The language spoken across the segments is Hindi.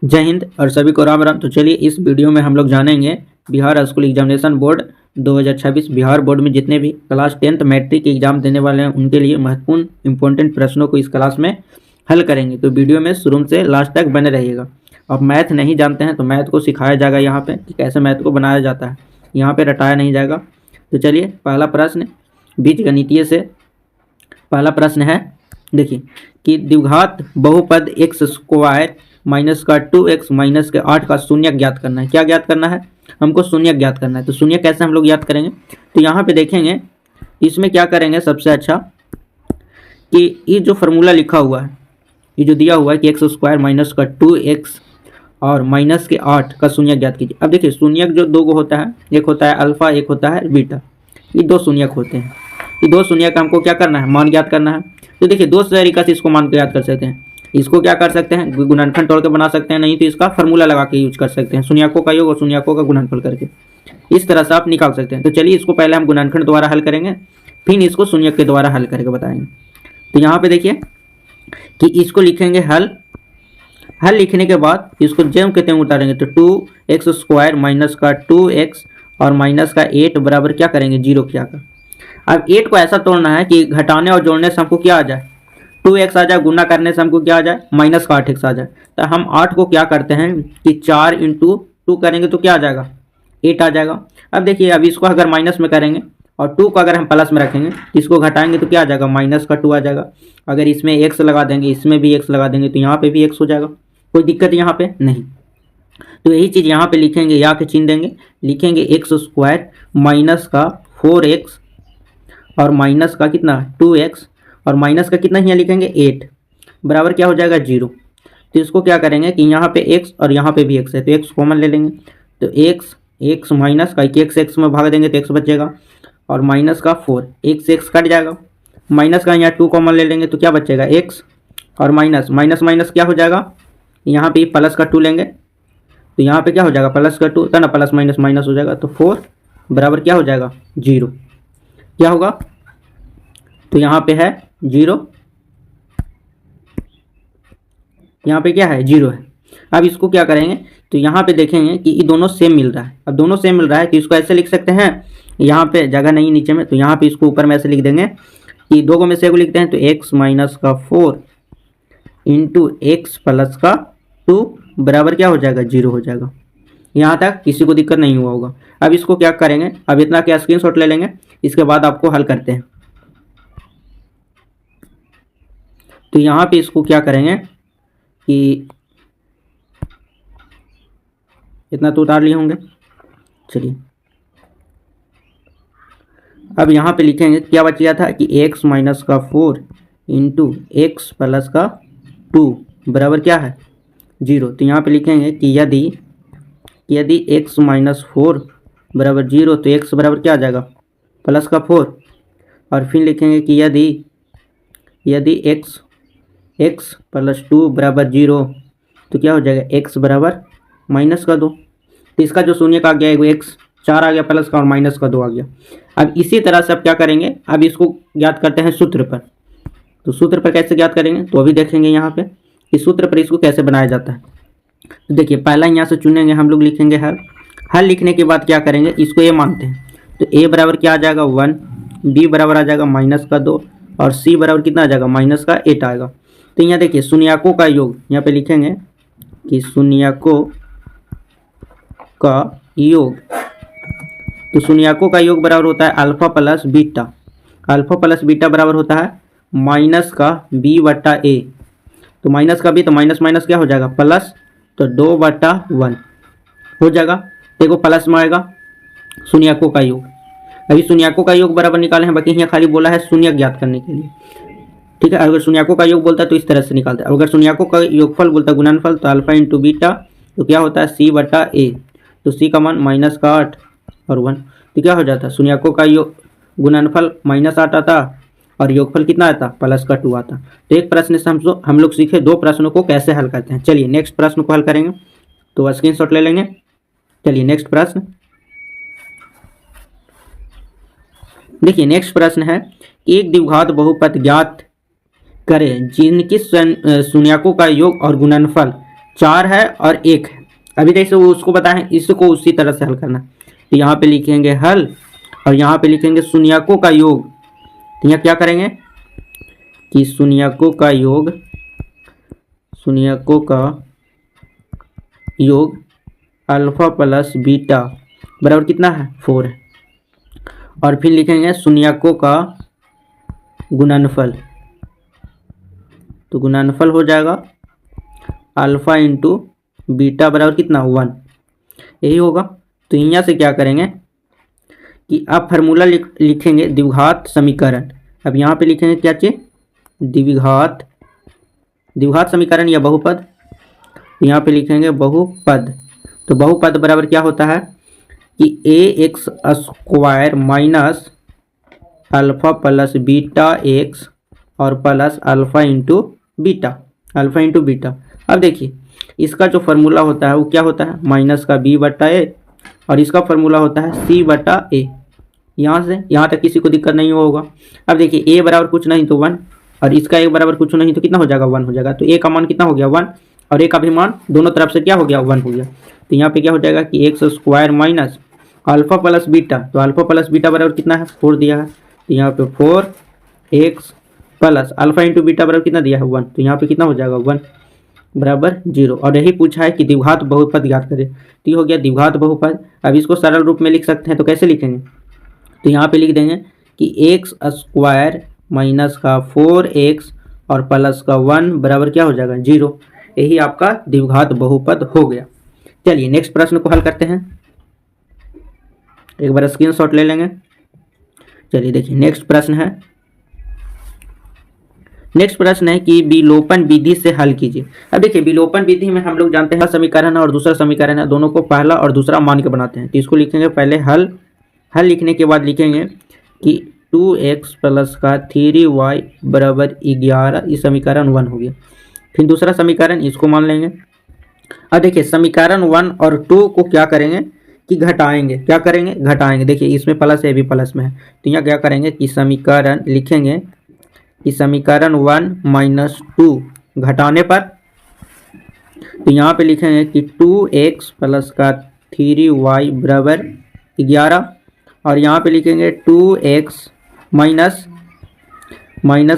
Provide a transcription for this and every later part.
जय हिंद और सभी को राम राम। तो चलिए इस वीडियो में हम लोग जानेंगे Bihar school examination board 2026 Bihar board में जितने भी क्लास 10th मैट्रिक एग्जाम देने वाले हैं उनके लिए महत्वपूर्ण इंपॉर्टेंट प्रश्नों को इस क्लास में हल करेंगे। तो वीडियो में शुरू से लास्ट तक बने रहिएगा। अब मैथ नहीं जानते हैं तो मैथ को सिखाया जाएगा यहाँ पे कि कैसे मैथ को बनाया जाता है, यहाँ पे रटाया नहीं जाएगा। तो चलिए पहला प्रश्न बीजगणितीय से पहला प्रश्न है, देखिए कि द्विघात बहुपद एक्स स्क्वायर माइनस का 2x माइनस के 8 का शून्य ज्ञात करना है। क्या ज्ञात करना है? हमको शून्य ज्ञात करना है। तो शून्य कैसे हम लोग ज्ञात करेंगे? तो यहाँ पे देखेंगे इसमें क्या करेंगे, सबसे अच्छा कि ये जो फार्मूला लिखा हुआ है, ये जो दिया हुआ है कि एक्स स्क्वायर माइनस का 2x और माइनस के 8 का शून्य ज्ञात कीजिए। अब देखिए शून्यक जो दो को होता है, एक होता है अल्फा, एक होता है बीटा, ये दो शून्यक होते हैं। ये दो शून्यक हमको क्या करना है? मान ज्ञात करना है। तो देखिए दो तरीका से इसको मान के याद कर सकते हैं। इसको क्या कर सकते हैं? गुणनखंड तोड़ के बना सकते हैं, नहीं तो इसका फार्मूला लगा के यूज कर सकते हैं, शून्यकों का योग और शून्यकों का गुणनफल करके इस तरह से आप निकाल सकते हैं। तो चलिए इसको पहले हम गुणनखंड द्वारा हल करेंगे, फिर इसको शून्यक के द्वारा हल करके बताएंगे। तो यहाँ पे देखिए कि इसको लिखेंगे हल लिखने के बाद इसको ज्यों के त्यों उतारेंगे। तो 2x स्क्वायर माइनस का 2x और माइनस का 8 बराबर क्या करेंगे? 0 किया कर। अब 8 को ऐसा तोड़ना है कि घटाने और जोड़ने से हमको क्या आ जाए? 2x आ जाए, गुना करने से हमको क्या आ जाए? माइनस का 8x आ जाए। तो हम 8 को क्या करते हैं कि 4 इंटू 2 करेंगे तो क्या आ जाएगा? 8 आ जाएगा। अब देखिए अब इसको अगर माइनस में करेंगे और 2 को अगर हम प्लस में रखेंगे, इसको घटाएंगे तो क्या आ जाएगा? माइनस का 2 आ जाएगा। अगर इसमें x लगा देंगे, इसमें भी x लगा देंगे तो यहाँ पे भी x हो जाएगा। कोई दिक्कत यहाँ पे नहीं। तो यही चीज़ यहाँ पे लिखेंगे, या के चिन्ह देंगे, लिखेंगे एक्स स्क्वायर माइनस का 4x और माइनस का कितना? 2x और माइनस का कितना यहाँ लिखेंगे? 8 बराबर क्या हो जाएगा? 0। तो इसको क्या करेंगे कि यहाँ पे x और यहाँ पे भी x है तो x कॉमन ले लेंगे। तो x माइनस का x में भाग देंगे तो x बचेगा और माइनस का 4 x कट जाएगा। माइनस का यहाँ 2 कॉमन ले लेंगे तो क्या बचेगा? x और माइनस माइनस क्या हो जाएगा? यहाँ पे प्लस का 2 लेंगे तो यहाँ पे क्या हो जाएगा? प्लस का 2 था ना, प्लस माइनस माइनस हो जाएगा। तो 4 बराबर क्या हो जाएगा? 0। क्या होगा? तो यहाँ पे है 0, यहाँ पे क्या है? 0 है। अब इसको क्या करेंगे तो यहाँ पे देखेंगे कि ये दोनों सेम मिल रहा है। अब दोनों सेम मिल रहा है तो इसको ऐसे लिख सकते हैं, यहाँ पे जगह नहीं नीचे में, तो यहाँ पे इसको ऊपर में ऐसे लिख देंगे कि दो को में से को लिखते हैं तो x माइनस का 4 इंटू एक्स प्लस का 2 बराबर क्या हो जाएगा? 0 हो जाएगा। यहाँ तक किसी को दिक्कत नहीं हुआ होगा। अब इसको क्या करेंगे, अब इतना क्या स्क्रीनशॉट ले लेंगे, इसके बाद आपको हल करते हैं। तो यहाँ पे इसको क्या करेंगे कि इतना तो उतार लिए होंगे। चलिए अब यहाँ पे लिखेंगे क्या बच गया था कि x माइनस का 4 इंटू एक्स प्लस का 2 बराबर क्या है? 0। तो यहाँ पे लिखेंगे कि यदि x माइनस 4 बराबर 0 तो x बराबर क्या आ जाएगा? प्लस का 4। और फिर लिखेंगे कि यदि x प्लस 2 बराबर 0 तो क्या हो जाएगा? x बराबर माइनस का 2। तो इसका जो शून्य का आ गया है वो x 4 आ गया, प्लस का और माइनस का 2 आ गया। अब इसी तरह से अब क्या करेंगे, अब इसको ज्ञात करते हैं सूत्र पर। तो सूत्र पर कैसे ज्ञात करेंगे तो अभी देखेंगे यहाँ पे इस सूत्र पर इसको कैसे बनाया जाता है। तो देखिए पहला यहाँ से चुनेंगे, हम लोग लिखेंगे हल लिखने के बाद क्या करेंगे, इसको ए मानते हैं तो a बराबर क्या आ जाएगा? 1, b बराबर आ जाएगा माइनस का 2 और c बराबर कितना आ जाएगा? माइनस का 8 आएगा। तो यहाँ देखिए शून्यकों का योग, यहाँ पे लिखेंगे कि शून्यकों का योग, तो शून्यकों का योग बराबर होता है alpha plus beta. Alpha plus beta बराबर होता है माइनस का b बटा a। तो माइनस का b तो माइनस माइनस क्या हो जाएगा? प्लस, तो 2/1 हो जाएगा। देखो प्लस में आएगा शून्यकों का योग। अभी शून्यकों का योग बराबर निकाले हैं, बाकी यहाँ खाली बोला है शून्य ज्ञात करने के लिए। ठीक है, अगर शून्यकों का योग बोलता है तो इस तरह से निकालता है। अगर शून्यकों का योगफल बोलता है गुणनफल, तो अल्फा इंटू बीटा तो क्या होता है? c बटा a। तो c का मान माइनस का 8 और 1 तो क्या हो जाता है? शून्यकों का योग गुणनफल माइनस 8 आता और योगफल कितना आता? प्लस का 2 आता। तो एक प्रश्न से हम लोग सीखे दो प्रश्नों को कैसे हल करते हैं। चलिए नेक्स्ट प्रश्न को हल करेंगे, तो स्क्रीनशॉट ले लेंगे। चलिए नेक्स्ट प्रश्न देखिए, नेक्स्ट प्रश्न है एक द्विघात बहुपद ज्ञात करें जिनकी शून्यकों का योग और गुणनफल 4 है और 1 है। अभी जैसे वो उसको बताएं, इसको उसी तरह से हल करना। तो यहाँ पे लिखेंगे हल और यहाँ पे लिखेंगे शून्यकों का योग। तो यहाँ क्या करेंगे कि शून्यकों का योग अल्फा प्लस बीटा बराबर कितना है 4 है। और फिर लिखेंगे शून्यकों का गुणनफल। तो गुणनफल हो जाएगा अल्फा इंटू बीटा बराबर कितना 1, यही होगा। तो यहाँ से क्या करेंगे कि अब फार्मूला लिखेंगे द्विघात समीकरण। अब यहाँ पे लिखेंगे क्या चीज, द्विघात समीकरण या बहुपद। यहाँ पे लिखेंगे बहुपद। तो बहुपद बराबर क्या होता है कि ax square minus alpha plus beta x और प्लस अल्फा इंटू बीटा। अब देखिए इसका जो फार्मूला होता है वो क्या होता है, माइनस का b बटा ए और इसका फार्मूला होता है c बटा ए। यहाँ से यहाँ तक किसी को दिक्कत नहीं होगा। अब देखिए a बराबर कुछ नहीं तो 1 और इसका a बराबर कुछ नहीं तो कितना हो जाएगा 1 हो जाएगा। तो a का मान कितना हो गया 1 और a का भी मान दोनों तरफ से क्या हो गया 1 हो गया। तो यहाँ पे क्या हो जाएगा कि x square minus alpha plus beta. तो अल्फा प्लस बीटा बराबर कितना है 4 दिया है। तो यहाँ पे 4x plus alpha into beta बराबर कितना दिया है 1। तो यहाँ पे कितना हो जाएगा 1 बराबर 0। और यही पूछा है कि द्विघात बहुपद याद करें। तो ये हो गया द्विघात बहुपद। अब इसको सरल रूप में लिख सकते हैं, तो कैसे लिखेंगे, तो यहाँ पे लिख देंगे कि एक्स स्क्वायर माइनस का 4x और प्लस का 1 बराबर क्या हो जाएगा 0। यही आपका द्विघात बहुपद हो गया। चलिए नेक्स्ट प्रश्न को हल करते हैं। एक बार स्क्रीनशॉट ले लेंगे। चलिए देखिए नेक्स्ट प्रश्न है कि विलोपन विधि से हल कीजिए। अब देखिए विलोपन विधि में हम लोग जानते हैं समीकरण है और दूसरा समीकरण है, दोनों को पहला और दूसरा मान के बनाते हैं। तो इसको लिखेंगे पहले हल लिखने के बाद लिखेंगे कि 2x प्लस का 3y बराबर 11, ये समीकरण 1 हो गया। फिर दूसरा समीकरण इसको मान लेंगे। अब देखिए समीकरण 1 और 2 को क्या करेंगे कि घटाएंगे। देखिए इसमें प्लस है भी प्लस में है, तो यहाँ क्या करेंगे कि समीकरण लिखेंगे कि समीकरण 1 माइनस 2 घटाने पर, तो यहाँ पे लिखेंगे कि 2x प्लस का 3y बराबर 11 और यहाँ पे लिखेंगे 2x माइनस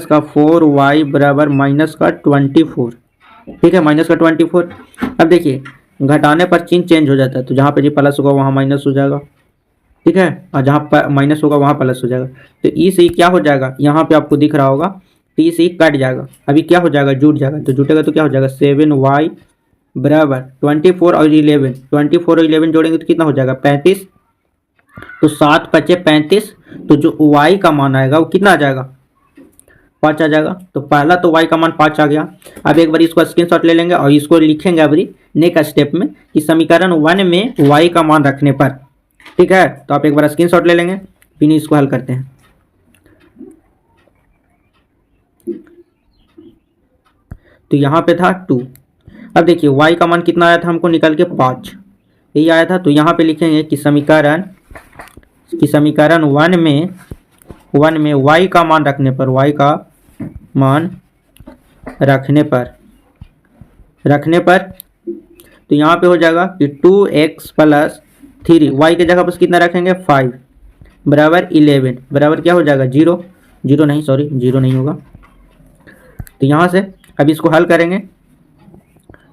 का 4y बराबर माइनस का 24। ठीक है, माइनस का 24। अब देखिए घटाने पर चिन्ह चेंज हो जाता है, तो जहाँ पे जी प्लस होगा वहाँ माइनस हो जाएगा। ठीक है, और जहाँ पर माइनस होगा वहाँ प्लस हो जाएगा। तो ई से क्या हो जाएगा, यहाँ पे आपको दिख रहा होगा, तो ई से कट जाएगा। अभी क्या हो जाएगा, जुट जाएगा। तो जुटेगा तो क्या हो जाएगा 7y बराबर 24 और 11। 24 और 11 जोड़ेंगे तो कितना हो जाएगा 35। तो 7 पचे 35। तो जो y का मान आएगा वो कितना आ जाएगा 5 आ जाएगा। तो पहला तो y का मान 5 आ गया। अब एक बार इसको स्क्रीनशॉट ले लेंगे और इसको लिखेंगे अभी नेक्स्ट स्टेप में कि समीकरण 1 में y का मान रखने पर। ठीक है, तो आप एक बार स्क्रीनशॉट ले लेंगे, फिर इसको हल करते हैं। तो यहाँ पे था 2। अब देखिए y का मान कितना आया था हमको निकल के 5, यही आया था। तो यहाँ पे लिखेंगे कि समीकरण 1 में y का मान रखने पर तो यहाँ पे हो जाएगा कि 2x प्लस 3 y के जगह पर कितना रखेंगे 5 बराबर 11 बराबर क्या हो जाएगा 0 नहीं होगा। तो यहाँ से अब इसको हल करेंगे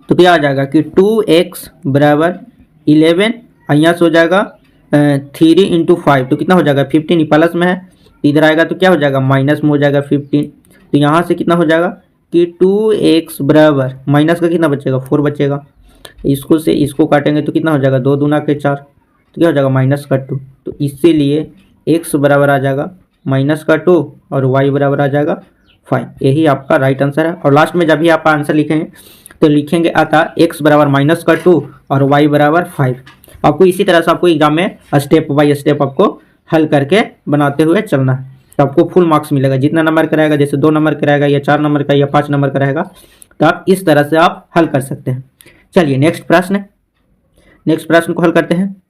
तो क्या आ जाएगा कि 2x बराबर 11 यहाँ से हो जाएगा 3 इंटू 5, तो कितना हो जाएगा 15। प्लस में है, इधर आएगा तो क्या हो जाएगा माइनस में हो जाएगा 15। तो यहाँ से कितना हो जाएगा कि 2x बराबर माइनस का कितना बचेगा 4 बचेगा। इसको से इसको काटेंगे तो कितना हो जाएगा 2 दूना के 4, तो क्या हो जाएगा माइनस का 2। तो इसीलिए x बराबर आ जाएगा माइनस का 2 और y बराबर आ जाएगा 5। यही आपका राइट आंसर है। और लास्ट में जब भी आप आंसर लिखेंगे तो लिखेंगे अतः x बराबर माइनस का 2 और y बराबर 5। आपको इसी तरह से आपको एग्जाम में स्टेप बाय स्टेप आपको हल करके बनाते हुए चलना है, तो आपको फुल मार्क्स मिलेगा। जितना नंबर का रहेगा, जैसे 2 नंबर का रहेगा या 4 नंबर का या 5 नंबर का रहेगा, तो आप इस तरह से आप हल कर सकते हैं। चलिए नेक्स्ट प्रश्न को हल करते हैं।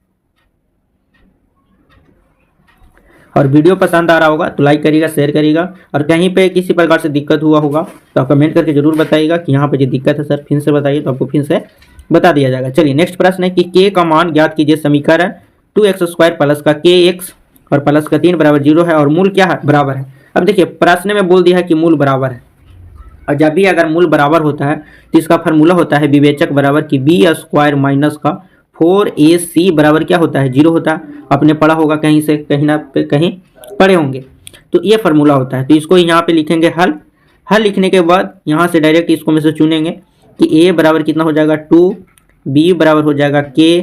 और वीडियो पसंद आ रहा होगा तो लाइक करिएगा, शेयर करिएगा, और कहीं पे किसी प्रकार से दिक्कत हुआ होगा तो आप कमेंट करके जरूर बताइएगा कि यहाँ पे जो दिक्कत है सर फिर से बताइए, तो आपको फिर से बता दिया जाएगा। चलिए नेक्स्ट प्रश्न है कि के का मान ज्ञात कीजिए। समीकरण 2x² प्लस का kx और प्लस का 3 बराबर 0 है और मूल क्या है, बराबर है। अब देखिए प्रश्न में बोल दिया है कि मूल बराबर है, और जब भी अगर मूल बराबर होता है तो इसका फार्मूला होता है विवेचक बराबर कि b² माइनस का 4ac बराबर क्या होता है, 0 होता है। आपने पढ़ा होगा कहीं से, कहीं ना कहीं पढ़े होंगे, तो ये फार्मूला होता है। तो इसको यहाँ पे लिखेंगे हल। हल लिखने के बाद यहाँ से डायरेक्ट इसको में से चुनेंगे कि a बराबर कितना हो जाएगा 2, b बराबर हो जाएगा k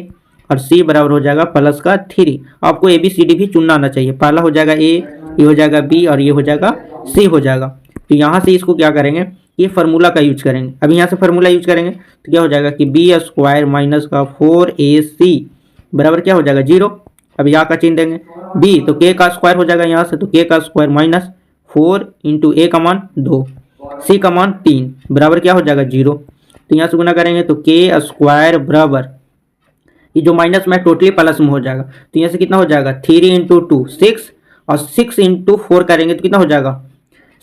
और c बराबर हो जाएगा प्लस का 3। आपको ABCD भी चुनना आना चाहिए। पहला हो जाएगा a, ये हो जाएगा b और ये हो जाएगा c हो जाएगा। तो यहाँ से इसको क्या करेंगे, ये फार्मूला का यूज करेंगे। अब यहाँ से फार्मूला यूज करेंगे तो क्या हो जाएगा कि b² माइनस का 4ac बराबर क्या हो जाएगा 0। अब यहाँ का चिन्ह देंगे b, तो k का स्क्वायर हो जाएगा यहाँ से, तो k का स्क्वायर माइनस 4 इंटू a का मान 2, c का मान 3 बराबर क्या हो जाएगा 0। तो यहाँ से गुना करेंगे तो k² बराबर, ये जो माइनस में टोटली प्लस में हो जाएगा, तो यहाँ से कितना हो जाएगा 3 इंटू 2 6, और 6 इंटू 4 करेंगे तो कितना हो जाएगा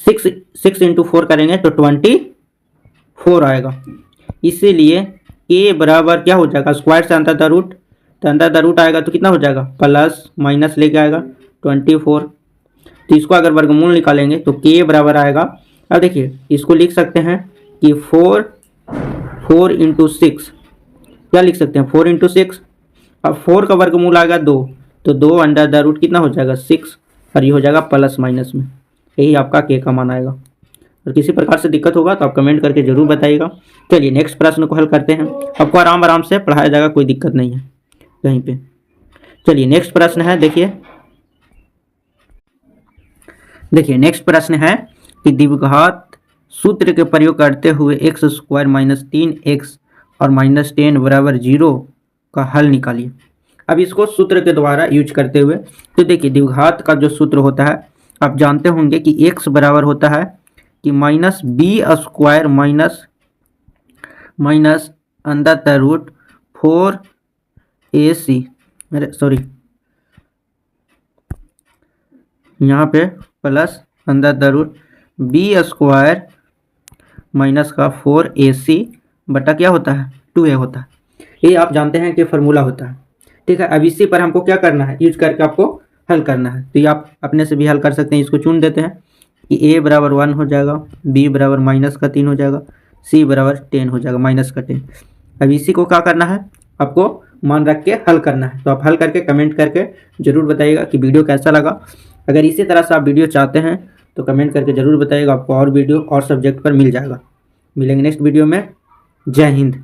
6 इंटू 4 करेंगे तो 24 आएगा। इसीलिए k बराबर क्या हो जाएगा, स्क्वायर से अंदर द रूट, तो अंदर द रूट आएगा तो कितना हो जाएगा प्लस माइनस लेके आएगा 24। तो इसको अगर वर्गमूल निकालेंगे तो k बराबर आएगा, अब देखिए इसको लिख सकते हैं कि 4 इंटू 6, क्या लिख सकते हैं 4 इंटू 6। अब 4 का वर्गमूल आएगा 2, तो 2 अंडर द रूट कितना हो जाएगा 6, और ये हो जाएगा प्लस माइनस में। यही आपका k का मान आएगा। और किसी प्रकार से दिक्कत होगा तो आप कमेंट करके जरूर बताइएगा। चलिए नेक्स्ट प्रश्न को हल करते हैं। आपको आराम आराम से पढ़ाया जाएगा, कोई दिक्कत नहीं है कहीं पे। चलिए नेक्स्ट प्रश्न है, देखिए नेक्स्ट प्रश्न है कि द्विघात सूत्र के प्रयोग करते हुए x² माइनस 3x और माइनस 10 बराबर 0 का हल निकालिए। अब इसको सूत्र के द्वारा यूज करते हुए, तो देखिए द्विघात का जो सूत्र होता है आप जानते होंगे कि x बराबर होता है कि minus b² minus under the root 4ac, अरे सॉरी यहाँ पे plus under the root b² minus का 4ac बटा क्या होता है 2a होता है। ये आप जानते हैं कि फार्मूला होता है, ठीक है। अब इसी पर हमको क्या करना है, यूज करके आपको हल करना है। तो ये आप अपने से भी हल कर सकते हैं। इसको चुन देते हैं कि a बराबर 1 हो जाएगा, b बराबर माइनस का 3 हो जाएगा, c बराबर 10 हो जाएगा, माइनस का 10। अब इसी को क्या करना है, आपको मान रख के हल करना है। तो आप हल करके कमेंट करके ज़रूर बताइएगा कि वीडियो कैसा लगा। अगर इसी तरह से आप वीडियो चाहते हैं तो कमेंट करके ज़रूर बताइएगा, आपको और वीडियो और सब्जेक्ट पर मिल जाएगा। मिलेंगे नेक्स्ट वीडियो में। जय हिंद।